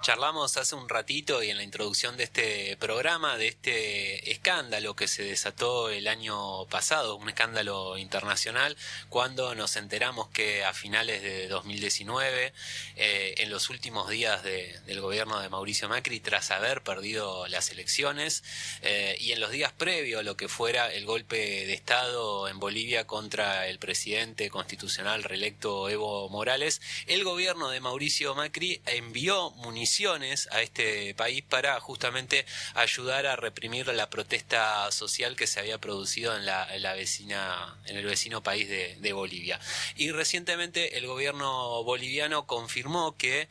Charlamos hace un ratito y en la introducción de este programa de este escándalo que se desató el año pasado, un escándalo internacional, cuando nos enteramos que a finales de 2019, en los últimos días del gobierno de Mauricio Macri, tras haber perdido las elecciones, y en los días previos a lo que fuera el golpe de Estado en Bolivia contra el presidente constitucional reelecto Evo Morales, el gobierno de Mauricio Macri envió municiones a este país para justamente ayudar a reprimir la protesta social que se había producido en el vecino país de Bolivia. Y recientemente el gobierno boliviano confirmó que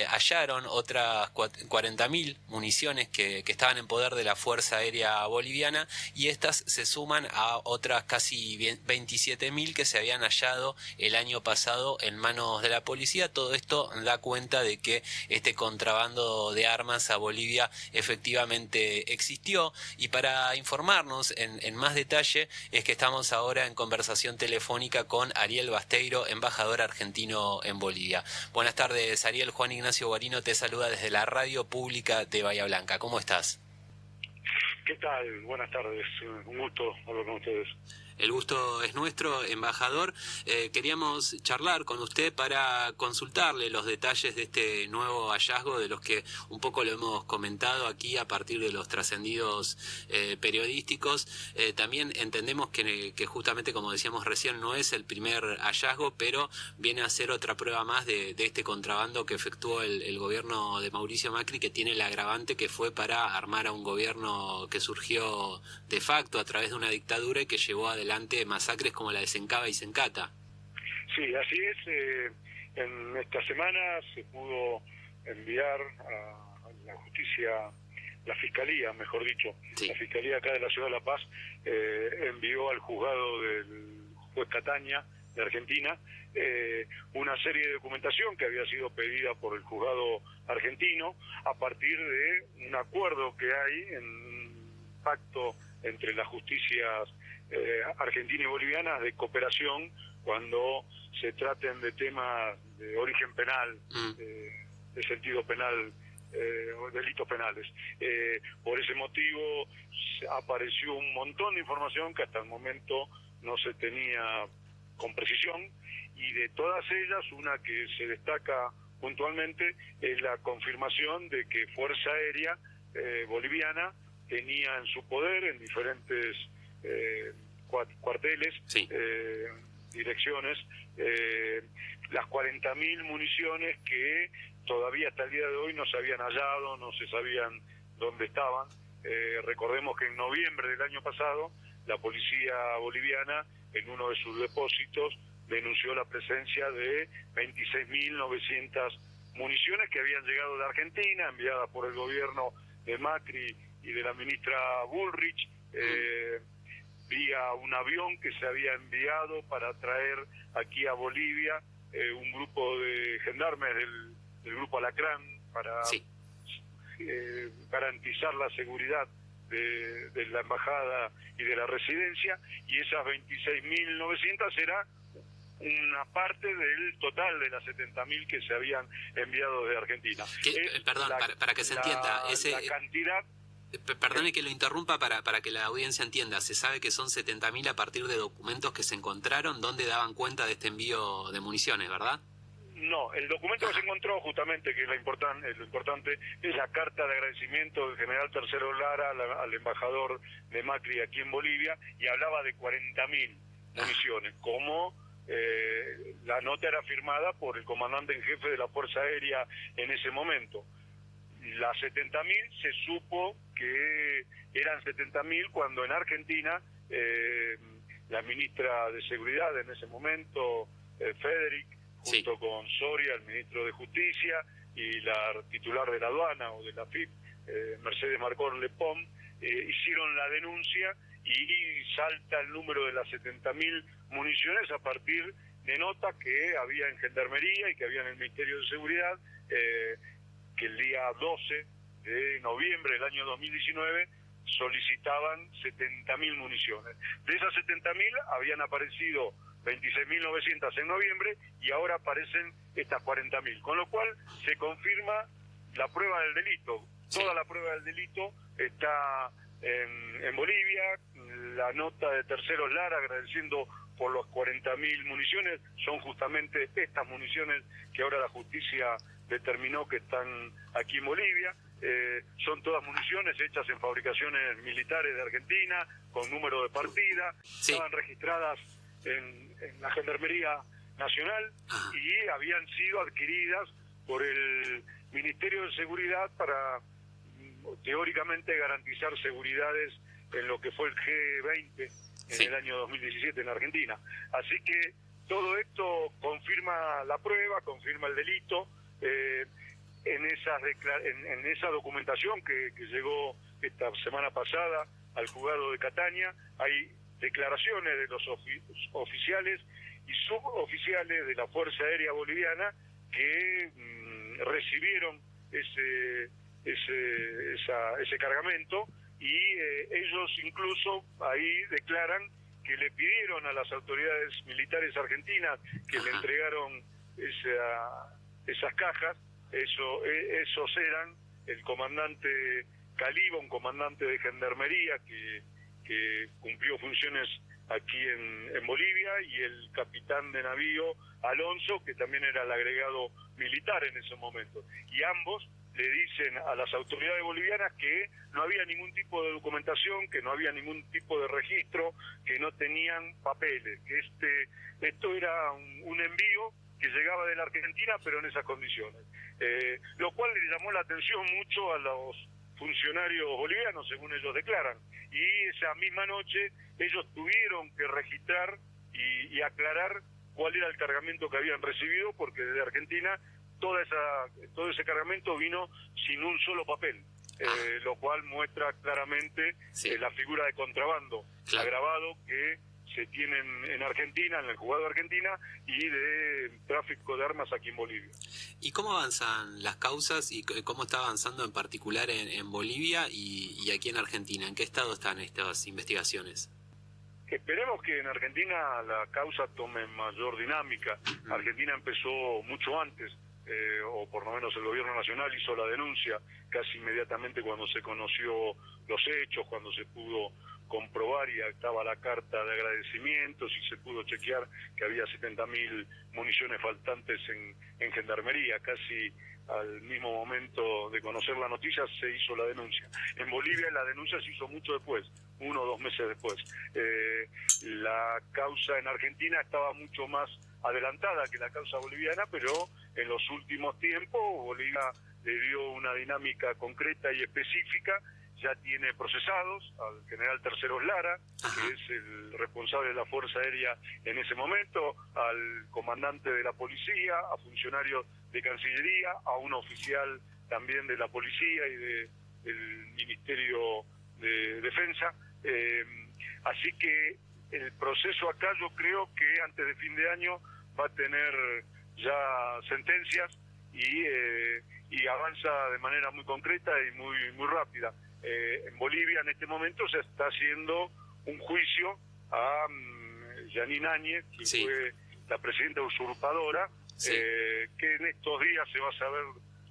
hallaron otras 40.000 municiones que estaban en poder de la Fuerza Aérea Boliviana, y estas se suman a otras casi 27.000 que se habían hallado el año pasado en manos de la policía. Todo esto da cuenta de que este contrabando de armas a Bolivia efectivamente existió, y para informarnos en más detalle es que estamos ahora en conversación telefónica con Ariel Basteiro, embajador argentino en Bolivia. Buenas tardes, Ariel. Juan Ignacio Guarino te saluda desde la radio pública de Bahía Blanca. ¿Cómo estás? ¿Qué tal? Buenas tardes. Un gusto hablar con ustedes. El gusto es nuestro, embajador. Queríamos charlar con usted para consultarle los detalles de este nuevo hallazgo, de los que un poco lo hemos comentado aquí a partir de los trascendidos periodísticos. También entendemos que justamente, como decíamos recién, no es el primer hallazgo, pero viene a ser otra prueba más de este contrabando que efectuó el gobierno de Mauricio Macri, que tiene el agravante que fue para armar a un gobierno que surgió de facto a través de una dictadura y que llevó adelante masacres como la de Sencaba y Sencata. Sí, así es. En esta semana se pudo enviar a la justicia, la fiscalía, mejor dicho, sí. La fiscalía acá de la ciudad de La Paz envió al juzgado del juez Cataña de Argentina una serie de documentación que había sido pedida por el juzgado argentino a partir de un acuerdo que hay en un pacto entre las justicias argentina y boliviana de cooperación cuando se traten de temas de origen penal, de sentido penal, delitos penales. Por ese motivo apareció un montón de información que hasta el momento no se tenía con precisión, y de todas ellas una que se destaca puntualmente es la confirmación de que Fuerza Aérea Boliviana tenía en su poder, en diferentes cuarteles, sí. Direcciones, las 40.000 municiones que todavía hasta el día de hoy no se habían hallado, no se sabían dónde estaban. Recordemos que en noviembre del año pasado la policía boliviana en uno de sus depósitos denunció la presencia de 26.900 municiones que habían llegado de Argentina, enviadas por el gobierno de Macri y de la ministra Bullrich, vía un avión que se había enviado para traer aquí a Bolivia un grupo de gendarmes del grupo Alacrán para sí. Garantizar la seguridad de la embajada y de la residencia, y esas 26.900 era una parte del total de las 70.000 que se habían enviado de Argentina. Perdón, para que se entienda, la cantidad... Perdone que lo interrumpa para que la audiencia entienda. Se sabe que son 70.000 a partir de documentos que se encontraron donde daban cuenta de este envío de municiones, ¿verdad? No, el documento que se encontró justamente, que es lo importante, es la carta de agradecimiento del general Tercero Lara al embajador de Macri aquí en Bolivia, y hablaba de 40.000 municiones, como la nota era firmada por el comandante en jefe de la Fuerza Aérea en ese momento. Las 70.000 se supo que eran 70.000 cuando en Argentina la ministra de Seguridad en ese momento, Federic, junto sí. con Soria, el ministro de Justicia, y la titular de la aduana o de la FIP, Mercedes Marcón Lepón, hicieron la denuncia, y salta el número de las 70.000 municiones a partir de notas que había en Gendarmería y que había en el Ministerio de Seguridad, que el día 12 de noviembre del año 2019 solicitaban 70.000 municiones. De esas 70.000 habían aparecido 26.900 en noviembre, y ahora aparecen estas 40.000, con lo cual se confirma la prueba del delito. Toda la prueba del delito está en Bolivia. La nota de Terceros Lara agradeciendo por los 40.000 municiones son justamente estas municiones que ahora la justicia determinó que están aquí en Bolivia. Son todas municiones hechas en fabricaciones militares de Argentina, con número de partida, estaban registradas en la Gendarmería Nacional y habían sido adquiridas por el Ministerio de Seguridad para teóricamente garantizar seguridades en lo que fue el G20 en el año 2017 en Argentina. Así que todo esto confirma la prueba, confirma el delito. En esa documentación que llegó esta semana pasada al juzgado de Cataña, hay declaraciones de los oficiales y suboficiales de la Fuerza Aérea Boliviana que recibieron ese cargamento, y ellos incluso ahí declaran que le pidieron a las autoridades militares argentinas que le entregaron esas cajas. Esos eran el comandante Caliba, un comandante de gendarmería que cumplió funciones aquí en Bolivia, y el capitán de navío Alonso, que también era el agregado militar en ese momento. Y ambos le dicen a las autoridades bolivianas que no había ningún tipo de documentación, que no había ningún tipo de registro, que no tenían papeles, que esto era un envío que llegaba de la Argentina, pero en esas condiciones. Lo cual le llamó la atención mucho a los funcionarios bolivianos, según ellos declaran. Y esa misma noche ellos tuvieron que registrar y aclarar cuál era el cargamento que habían recibido, porque desde Argentina todo ese cargamento vino sin un solo papel, lo cual muestra claramente la figura de contrabando agravado que se tiene en Argentina, en el juzgado de Argentina, y de tráfico de armas aquí en Bolivia. ¿Y cómo avanzan las causas y cómo está avanzando en particular en Bolivia y aquí en Argentina? ¿En qué estado están estas investigaciones? Esperemos que en Argentina la causa tome mayor dinámica. Argentina empezó mucho antes, o por lo menos el gobierno nacional hizo la denuncia casi inmediatamente cuando se conoció los hechos, cuando se pudo comprobar y estaba la carta de agradecimientos y se pudo chequear que había 70.000 municiones faltantes en gendarmería. Casi al mismo momento de conocer la noticia se hizo la denuncia. En Bolivia la denuncia se hizo mucho después, 1 o 2 meses después. La causa en Argentina estaba mucho más adelantada que la causa boliviana, pero en los últimos tiempos Bolivia le dio una dinámica concreta y específica. Ya tiene procesados al general Terceros Lara, que es el responsable de la Fuerza Aérea en ese momento, al comandante de la policía, a funcionarios de Cancillería, a un oficial también de la policía y del Ministerio de Defensa. Así que el proceso acá yo creo que antes de fin de año va a tener ya sentencias y avanza de manera muy concreta y muy rápida. En Bolivia en este momento se está haciendo un juicio a Yanine Áñez, quien fue la presidenta usurpadora, que en estos días se va a saber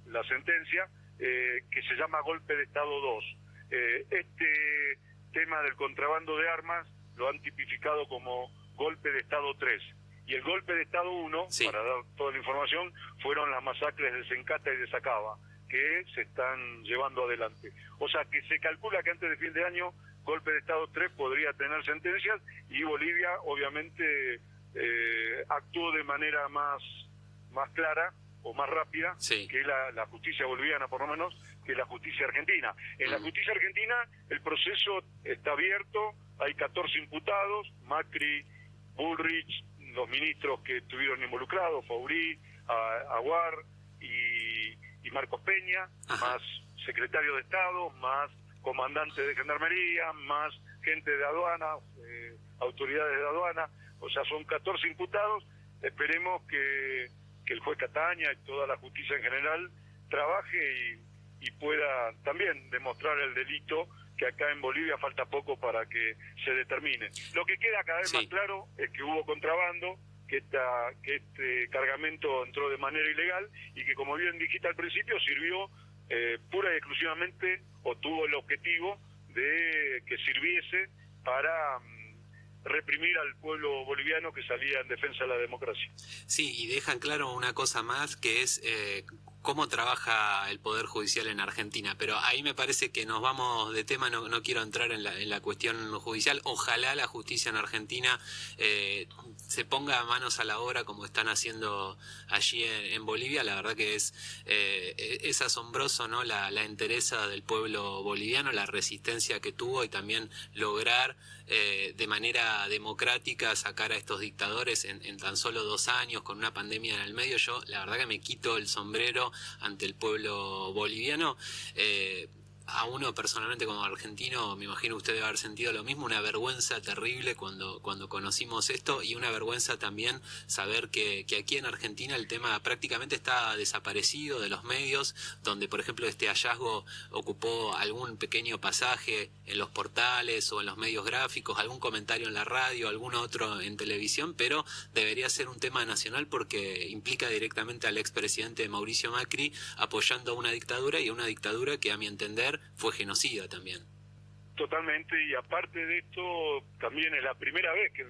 la sentencia, que se llama golpe de Estado 2. Este tema del contrabando de armas lo han tipificado como golpe de Estado 3. Y el golpe de Estado 1, para dar toda la información, fueron las masacres de Sencata y de Sacaba, que se están llevando adelante. O sea que se calcula que antes de fin de año golpe de Estado 3 podría tener sentencias, y Bolivia obviamente actuó de manera más clara o más rápida que la justicia boliviana, por lo menos, que la justicia argentina. En la justicia argentina el proceso está abierto, hay 14 imputados, Macri, Bullrich, los ministros que estuvieron involucrados, Faurí, Aguar y Marcos Peña, más secretario de Estado, más comandante de gendarmería, más gente de aduana, autoridades de aduana. O sea, son 14 imputados. Esperemos que el juez Cataña y toda la justicia en general trabaje y pueda también demostrar el delito, que acá en Bolivia falta poco para que se determine. Lo que queda cada vez más claro es que hubo contrabando, que este cargamento entró de manera ilegal y que, como bien dijiste al principio, sirvió exclusivamente o tuvo el objetivo de que sirviese para reprimir al pueblo boliviano que salía en defensa de la democracia. Sí, y dejan claro una cosa más, que es cómo trabaja el Poder Judicial en Argentina, pero ahí me parece que nos vamos de tema, no quiero entrar en la cuestión judicial. Ojalá la justicia en Argentina se ponga manos a la obra como están haciendo allí en Bolivia. La verdad que es asombroso, ¿no? La entereza del pueblo boliviano, la resistencia que tuvo y también lograr de manera democrática sacar a estos dictadores en tan solo 2 años con una pandemia en el medio. Yo la verdad que me quito el sombrero ante el pueblo boliviano. A uno personalmente como argentino, me imagino usted debe haber sentido lo mismo, una vergüenza terrible cuando conocimos esto, y una vergüenza también saber que aquí en Argentina el tema prácticamente está desaparecido de los medios, donde por ejemplo este hallazgo ocupó algún pequeño pasaje en los portales o en los medios gráficos, algún comentario en la radio, algún otro en televisión, pero debería ser un tema nacional porque implica directamente al expresidente Mauricio Macri apoyando a una dictadura, y una dictadura que a mi entender fue genocida también. Totalmente, y aparte de esto, también es la primera vez que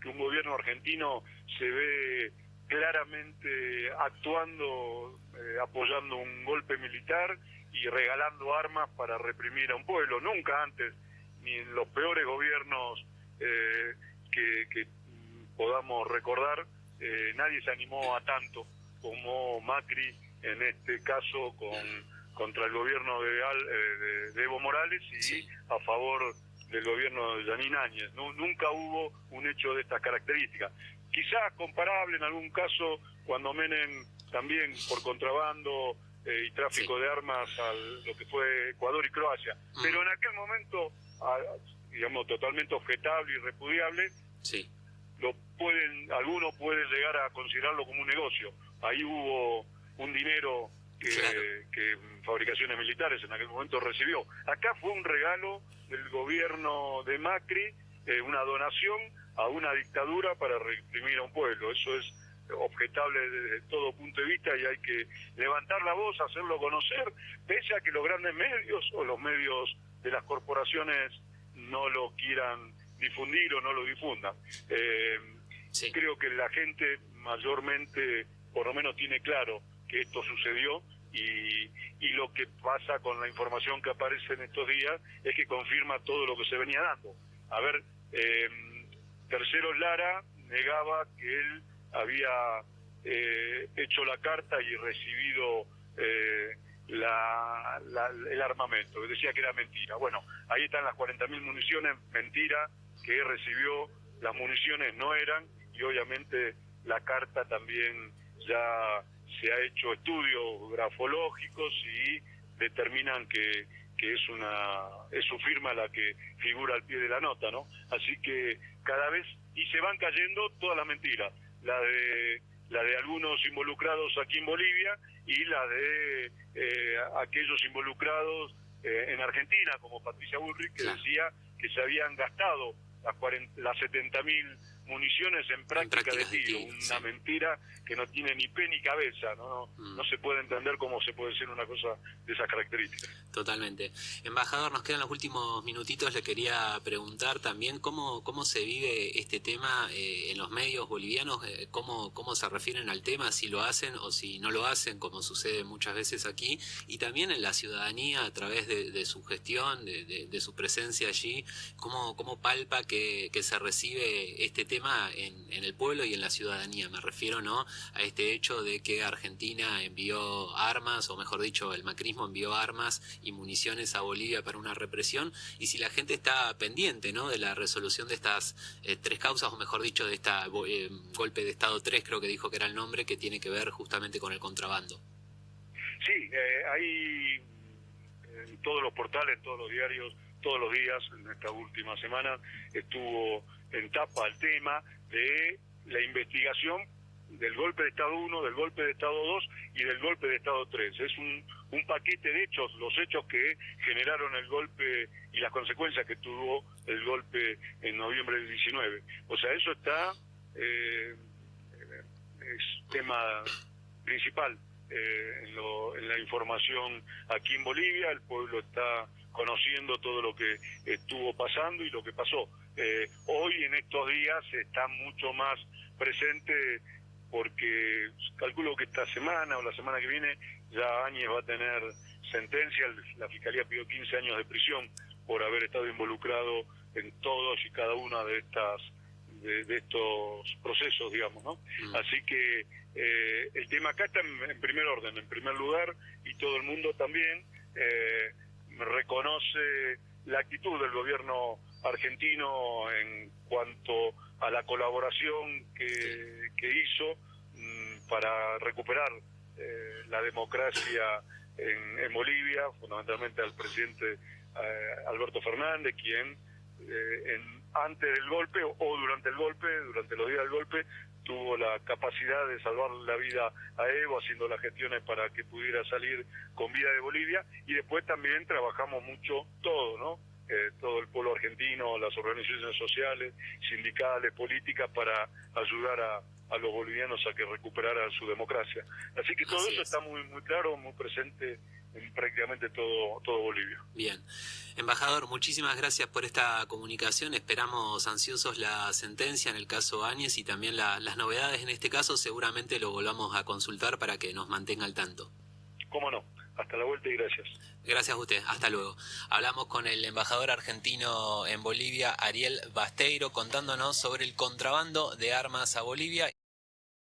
un gobierno argentino se ve claramente actuando, apoyando un golpe militar y regalando armas para reprimir a un pueblo. Nunca antes, ni en los peores gobiernos que podamos recordar, nadie se animó a tanto como Macri, en este caso contra el gobierno de Evo Morales y sí, a favor del gobierno de Yanín Áñez. Nunca hubo un hecho de estas características. Quizás comparable en algún caso cuando Menem también por contrabando y tráfico de armas a lo que fue Ecuador y Croacia. Pero en aquel momento, digamos, totalmente objetable y repudiable, sí, algunos pueden llegar a considerarlo como un negocio. Ahí hubo un dinero que fabricaciones militares en aquel momento recibió. Acá fue un regalo del gobierno de Macri, una donación a una dictadura para reprimir a un pueblo. Eso es objetable desde todo punto de vista y hay que levantar la voz, hacerlo conocer, pese a que los grandes medios o los medios de las corporaciones no lo quieran difundir o no lo difundan. sí. Creo que la gente mayormente, por lo menos, tiene claro que esto sucedió y lo que pasa con la información que aparece en estos días es que confirma todo lo que se venía dando. A ver, Terceros Lara negaba que él había hecho la carta y recibido el armamento, que decía que era mentira. Bueno, ahí están las 40.000 municiones, mentira, que recibió, las municiones no eran, y obviamente la carta también ya se ha hecho estudios grafológicos y determinan que es su firma la que figura al pie de la nota, ¿no? Así que cada vez, y se van cayendo todas las mentiras, la de algunos involucrados aquí en Bolivia y la de aquellos involucrados en Argentina, como Patricia Bullrich, que decía que se habían gastado las 70.000 municiones en práctica de tiro. Una mentira que no tiene ni pie ni cabeza, no se puede entender cómo se puede ser una cosa de esas características. Totalmente. Embajador, nos quedan los últimos minutitos, le quería preguntar también cómo se vive este tema en los medios bolivianos, cómo se refieren al tema, si lo hacen o si no lo hacen, como sucede muchas veces aquí, y también en la ciudadanía a través de su gestión, de su presencia allí, cómo palpa que se recibe este tema en el pueblo y en la ciudadanía. Me refiero, ¿no?, a este hecho de que Argentina envió armas, o mejor dicho, el macrismo envió armas y municiones a Bolivia para una represión, y si la gente está pendiente, ¿no?, de la resolución de estas 3 causas, o mejor dicho, de esta golpe de Estado 3, creo que dijo que era el nombre, que tiene que ver justamente con el contrabando. Sí, hay en todos los portales, en todos los diarios, todos los días, en esta última semana, estuvo en tapa el tema de la investigación del golpe de Estado 1, del golpe de Estado 2 y del golpe de Estado 3. Es un paquete de hechos, los hechos que generaron el golpe y las consecuencias que tuvo el golpe en noviembre del 19. O sea, eso está, es tema principal en la información aquí en Bolivia. El pueblo está conociendo todo lo que estuvo pasando y lo que pasó. Hoy, en estos días, está mucho más presente porque calculo que esta semana o la semana que viene ya Áñez va a tener sentencia. La Fiscalía pidió 15 años de prisión por haber estado involucrado en todos y cada una de estos procesos, digamos, ¿no? Así que el tema acá está en primer orden, en primer lugar, y todo el mundo también reconoce la actitud del gobierno argentino en cuanto a la colaboración que hizo para recuperar la democracia en Bolivia, fundamentalmente al presidente Alberto Fernández, quien antes del golpe o durante el golpe, durante los días del golpe, tuvo la capacidad de salvar la vida a Evo, haciendo las gestiones para que pudiera salir con vida de Bolivia, y después también trabajamos mucho todo, ¿no? Todo el pueblo argentino, las organizaciones sociales, sindicales, políticas, para ayudar a los bolivianos a que recuperaran su democracia. Así que todo eso está muy muy claro, muy presente en prácticamente todo Bolivia. Bien. Embajador, muchísimas gracias por esta comunicación. Esperamos ansiosos la sentencia en el caso Áñez y también las novedades en este caso. Seguramente lo volvamos a consultar para que nos mantenga al tanto. ¿Cómo no? Hasta la vuelta y gracias. Gracias a usted. Hasta luego. Hablamos con el embajador argentino en Bolivia, Ariel Basteiro, contándonos sobre el contrabando de armas a Bolivia.